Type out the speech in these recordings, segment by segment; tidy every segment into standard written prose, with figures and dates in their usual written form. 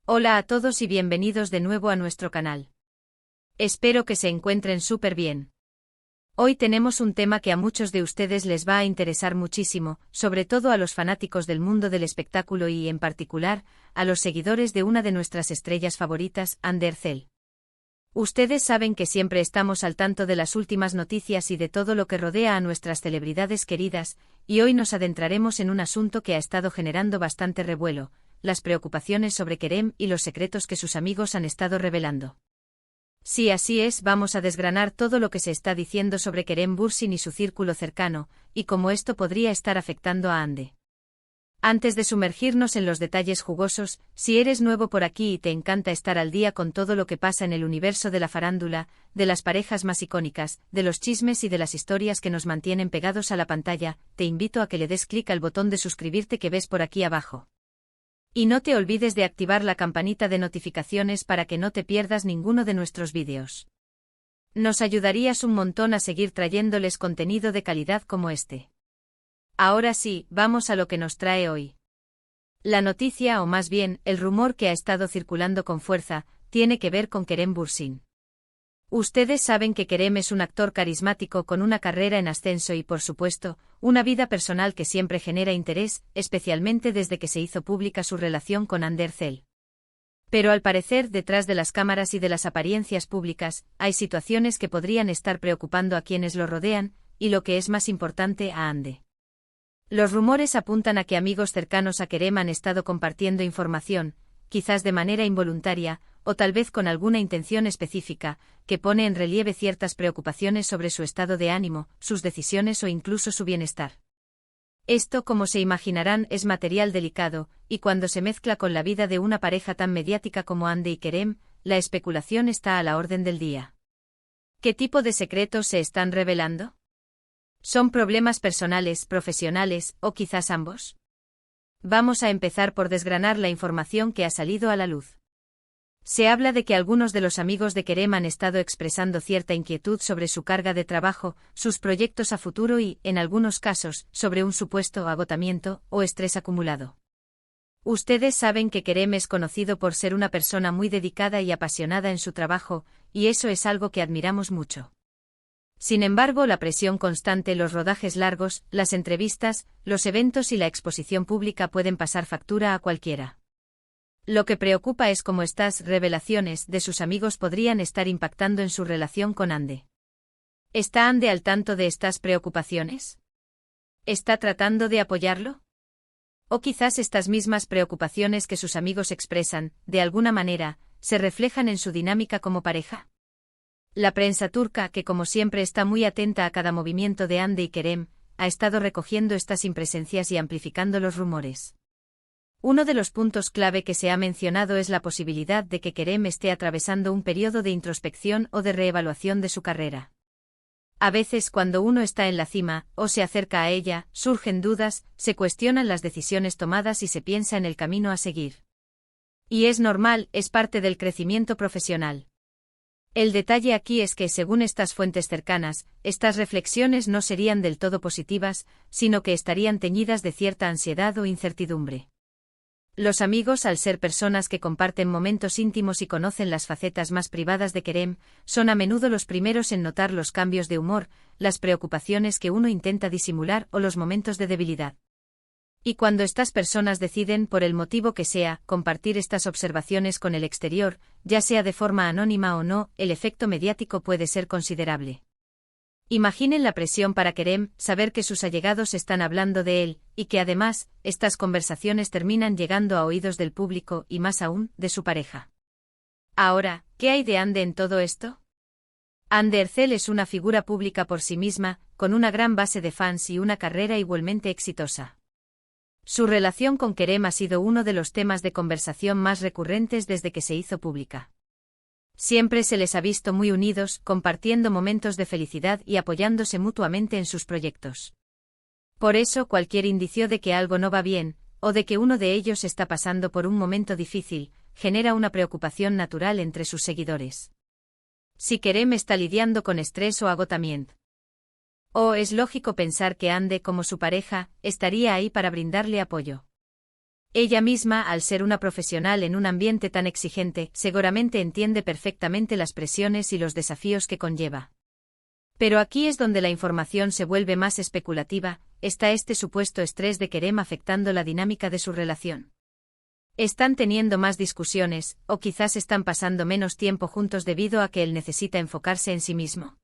Hola a todos y bienvenidos de nuevo a nuestro canal. Espero que se encuentren súper bien. Hoy tenemos un tema que a muchos de ustedes les va a interesar muchísimo, sobre todo a los fanáticos del mundo del espectáculo y, en particular, a los seguidores de una de nuestras estrellas favoritas, Andy Ercel. Ustedes saben que siempre estamos al tanto de las últimas noticias y de todo lo que rodea a nuestras celebridades queridas, y hoy nos adentraremos en un asunto que ha estado generando bastante revuelo: las preocupaciones sobre Kerem y los secretos que sus amigos han estado revelando. Sí, así es, vamos a desgranar todo lo que se está diciendo sobre Kerem Bürsin y su círculo cercano, y cómo esto podría estar afectando a Andy. Antes de sumergirnos en los detalles jugosos, si eres nuevo por aquí y te encanta estar al día con todo lo que pasa en el universo de la farándula, de las parejas más icónicas, de los chismes y de las historias que nos mantienen pegados a la pantalla, te invito a que le des clic al botón de suscribirte que ves por aquí abajo. Y no te olvides de activar la campanita de notificaciones para que no te pierdas ninguno de nuestros vídeos. Nos ayudarías un montón a seguir trayéndoles contenido de calidad como este. Ahora sí, vamos a lo que nos trae hoy. La noticia, o más bien, el rumor que ha estado circulando con fuerza, tiene que ver con Kerem Bürsin. Ustedes saben que Kerem es un actor carismático con una carrera en ascenso y, por supuesto, una vida personal que siempre genera interés, especialmente desde que se hizo pública su relación con Andy Ercel. Pero al parecer, detrás de las cámaras y de las apariencias públicas, hay situaciones que podrían estar preocupando a quienes lo rodean, y lo que es más importante, a Andy. Los rumores apuntan a que amigos cercanos a Kerem han estado compartiendo información, quizás de manera involuntaria, o tal vez con alguna intención específica, que pone en relieve ciertas preocupaciones sobre su estado de ánimo, sus decisiones o incluso su bienestar. Esto, como se imaginarán, es material delicado, y cuando se mezcla con la vida de una pareja tan mediática como Andy y Kerem, la especulación está a la orden del día. ¿Qué tipo de secretos se están revelando? ¿Son problemas personales, profesionales, o quizás ambos? Vamos a empezar por desgranar la información que ha salido a la luz. Se habla de que algunos de los amigos de Kerem han estado expresando cierta inquietud sobre su carga de trabajo, sus proyectos a futuro y, en algunos casos, sobre un supuesto agotamiento o estrés acumulado. Ustedes saben que Kerem es conocido por ser una persona muy dedicada y apasionada en su trabajo, y eso es algo que admiramos mucho. Sin embargo, la presión constante, los rodajes largos, las entrevistas, los eventos y la exposición pública pueden pasar factura a cualquiera. Lo que preocupa es cómo estas revelaciones de sus amigos podrían estar impactando en su relación con Andy. ¿Está Andy al tanto de estas preocupaciones? ¿Está tratando de apoyarlo? ¿O quizás estas mismas preocupaciones que sus amigos expresan, de alguna manera, se reflejan en su dinámica como pareja? La prensa turca, que como siempre está muy atenta a cada movimiento de Andy y Kerem, ha estado recogiendo estas impresencias y amplificando los rumores. Uno de los puntos clave que se ha mencionado es la posibilidad de que Kerem esté atravesando un periodo de introspección o de reevaluación de su carrera. A veces, cuando uno está en la cima, o se acerca a ella, surgen dudas, se cuestionan las decisiones tomadas y se piensa en el camino a seguir. Y es normal, es parte del crecimiento profesional. El detalle aquí es que, según estas fuentes cercanas, estas reflexiones no serían del todo positivas, sino que estarían teñidas de cierta ansiedad o incertidumbre. Los amigos, al ser personas que comparten momentos íntimos y conocen las facetas más privadas de Kerem, son a menudo los primeros en notar los cambios de humor, las preocupaciones que uno intenta disimular o los momentos de debilidad. Y cuando estas personas deciden, por el motivo que sea, compartir estas observaciones con el exterior, ya sea de forma anónima o no, el efecto mediático puede ser considerable. Imaginen la presión para Kerem, saber que sus allegados están hablando de él, y que además, estas conversaciones terminan llegando a oídos del público y más aún, de su pareja. Ahora, ¿qué hay de Andy en todo esto? Andy Ercel es una figura pública por sí misma, con una gran base de fans y una carrera igualmente exitosa. Su relación con Kerem ha sido uno de los temas de conversación más recurrentes desde que se hizo pública. Siempre se les ha visto muy unidos, compartiendo momentos de felicidad y apoyándose mutuamente en sus proyectos. Por eso, cualquier indicio de que algo no va bien, o de que uno de ellos está pasando por un momento difícil, genera una preocupación natural entre sus seguidores. Si Kerem está lidiando con estrés o agotamiento. O es lógico pensar que Andy, como su pareja, estaría ahí para brindarle apoyo. Ella misma, al ser una profesional en un ambiente tan exigente, seguramente entiende perfectamente las presiones y los desafíos que conlleva. Pero aquí es donde la información se vuelve más especulativa, está este supuesto estrés de Kerem afectando la dinámica de su relación. Están teniendo más discusiones, o quizás están pasando menos tiempo juntos debido a que él necesita enfocarse en sí mismo.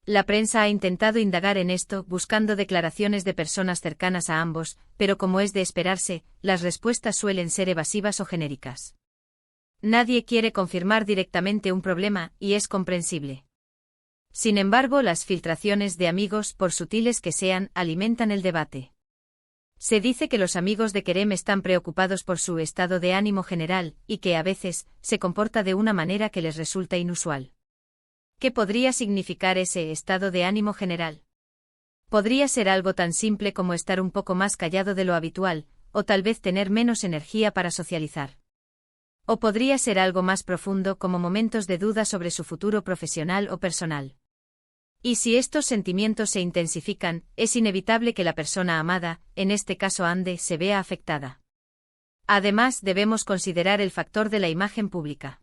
La prensa ha intentado indagar en esto, buscando declaraciones de personas cercanas a ambos, pero como es de esperarse, las respuestas suelen ser evasivas o genéricas. Nadie quiere confirmar directamente un problema, y es comprensible. Sin embargo, las filtraciones de amigos, por sutiles que sean, alimentan el debate. Se dice que los amigos de Kerem están preocupados por su estado de ánimo general, y que a veces, se comporta de una manera que les resulta inusual. ¿Qué podría significar ese estado de ánimo general? Podría ser algo tan simple como estar un poco más callado de lo habitual, o tal vez tener menos energía para socializar. O podría ser algo más profundo como momentos de duda sobre su futuro profesional o personal. Y si estos sentimientos se intensifican, es inevitable que la persona amada, en este caso Ande, se vea afectada. Además, debemos considerar el factor de la imagen pública.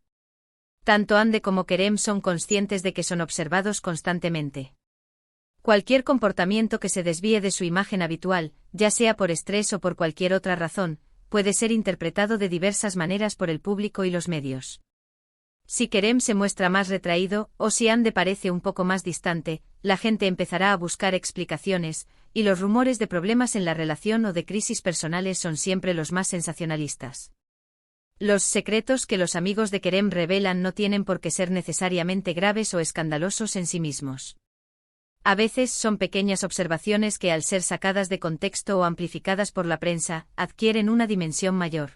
Tanto Ande como Kerem son conscientes de que son observados constantemente. Cualquier comportamiento que se desvíe de su imagen habitual, ya sea por estrés o por cualquier otra razón, puede ser interpretado de diversas maneras por el público y los medios. Si Kerem se muestra más retraído, o si Ande parece un poco más distante, la gente empezará a buscar explicaciones, y los rumores de problemas en la relación o de crisis personales son siempre los más sensacionalistas. Los secretos que los amigos de Kerem revelan no tienen por qué ser necesariamente graves o escandalosos en sí mismos. A veces son pequeñas observaciones que, al ser sacadas de contexto o amplificadas por la prensa, adquieren una dimensión mayor.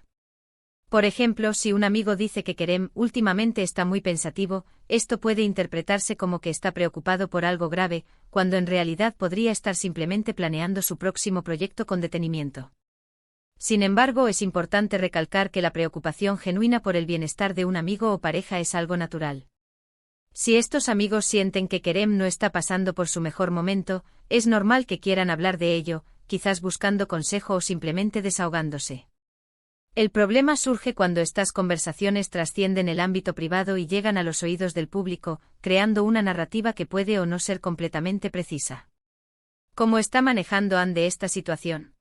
Por ejemplo, si un amigo dice que Kerem últimamente está muy pensativo, esto puede interpretarse como que está preocupado por algo grave, cuando en realidad podría estar simplemente planeando su próximo proyecto con detenimiento. Sin embargo, es importante recalcar que la preocupación genuina por el bienestar de un amigo o pareja es algo natural. Si estos amigos sienten que Kerem no está pasando por su mejor momento, es normal que quieran hablar de ello, quizás buscando consejo o simplemente desahogándose. El problema surge cuando estas conversaciones trascienden el ámbito privado y llegan a los oídos del público, creando una narrativa que puede o no ser completamente precisa. ¿Cómo está manejando Ande esta situación?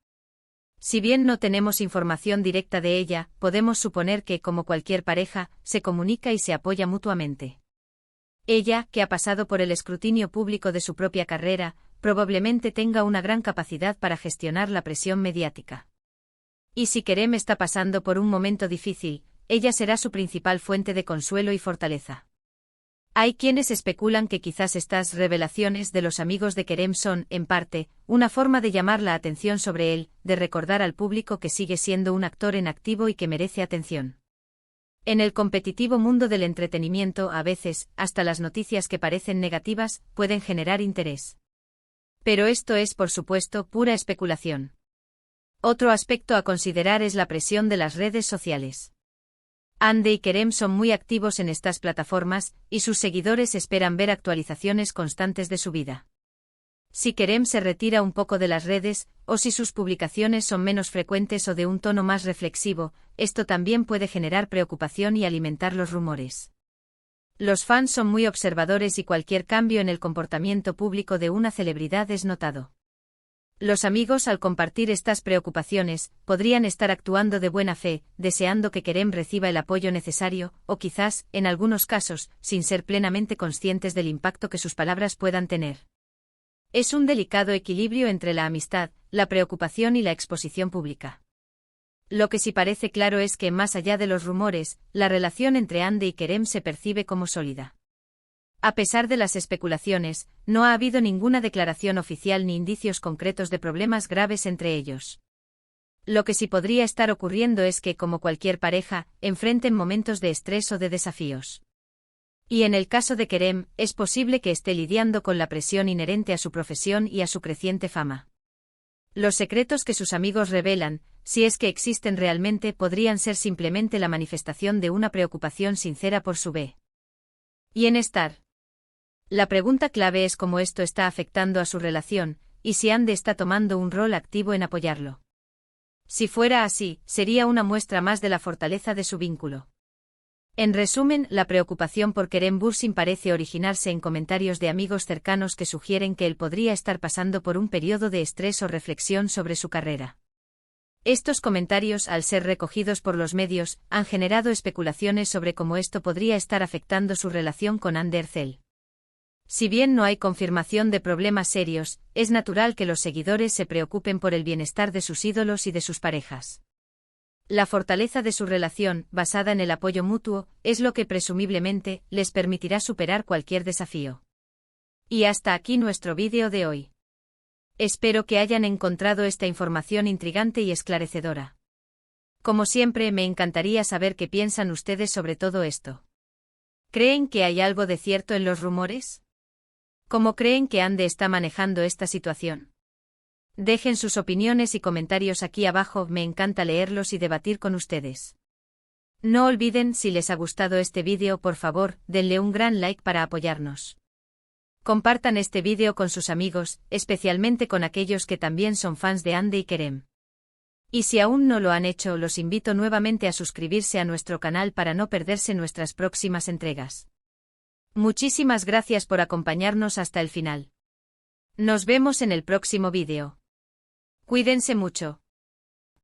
Si bien no tenemos información directa de ella, podemos suponer que, como cualquier pareja, se comunica y se apoya mutuamente. Ella, que ha pasado por el escrutinio público de su propia carrera, probablemente tenga una gran capacidad para gestionar la presión mediática. Y si Kerem está pasando por un momento difícil, ella será su principal fuente de consuelo y fortaleza. Hay quienes especulan que quizás estas revelaciones de los amigos de Kerem son, en parte, una forma de llamar la atención sobre él, de recordar al público que sigue siendo un actor en activo y que merece atención. En el competitivo mundo del entretenimiento, a veces, hasta las noticias que parecen negativas, pueden generar interés. Pero esto es, por supuesto, pura especulación. Otro aspecto a considerar es la presión de las redes sociales. Ande y Kerem son muy activos en estas plataformas, y sus seguidores esperan ver actualizaciones constantes de su vida. Si Kerem se retira un poco de las redes, o si sus publicaciones son menos frecuentes o de un tono más reflexivo, esto también puede generar preocupación y alimentar los rumores. Los fans son muy observadores y cualquier cambio en el comportamiento público de una celebridad es notado. Los amigos, al compartir estas preocupaciones, podrían estar actuando de buena fe, deseando que Kerem reciba el apoyo necesario, o quizás, en algunos casos, sin ser plenamente conscientes del impacto que sus palabras puedan tener. Es un delicado equilibrio entre la amistad, la preocupación y la exposición pública. Lo que sí parece claro es que, más allá de los rumores, la relación entre Ande y Kerem se percibe como sólida. A pesar de las especulaciones, no ha habido ninguna declaración oficial ni indicios concretos de problemas graves entre ellos. Lo que sí podría estar ocurriendo es que, como cualquier pareja, enfrenten momentos de estrés o de desafíos. Y en el caso de Kerem, es posible que esté lidiando con la presión inherente a su profesión y a su creciente fama. Los secretos que sus amigos revelan, si es que existen realmente, podrían ser simplemente la manifestación de una preocupación sincera por su bienestar. La pregunta clave es cómo esto está afectando a su relación, y si Ande está tomando un rol activo en apoyarlo. Si fuera así, sería una muestra más de la fortaleza de su vínculo. En resumen, la preocupación por Kerem Bürsin parece originarse en comentarios de amigos cercanos que sugieren que él podría estar pasando por un periodo de estrés o reflexión sobre su carrera. Estos comentarios, al ser recogidos por los medios, han generado especulaciones sobre cómo esto podría estar afectando su relación con Hande Erçel. Si bien no hay confirmación de problemas serios, es natural que los seguidores se preocupen por el bienestar de sus ídolos y de sus parejas. La fortaleza de su relación, basada en el apoyo mutuo, es lo que presumiblemente les permitirá superar cualquier desafío. Y hasta aquí nuestro vídeo de hoy. Espero que hayan encontrado esta información intrigante y esclarecedora. Como siempre, me encantaría saber qué piensan ustedes sobre todo esto. ¿Creen que hay algo de cierto en los rumores? ¿Cómo creen que Hande está manejando esta situación? Dejen sus opiniones y comentarios aquí abajo, me encanta leerlos y debatir con ustedes. No olviden, si les ha gustado este vídeo, por favor, denle un gran like para apoyarnos. Compartan este vídeo con sus amigos, especialmente con aquellos que también son fans de Hande y Kerem. Y si aún no lo han hecho, los invito nuevamente a suscribirse a nuestro canal para no perderse nuestras próximas entregas. Muchísimas gracias por acompañarnos hasta el final. Nos vemos en el próximo vídeo. Cuídense mucho.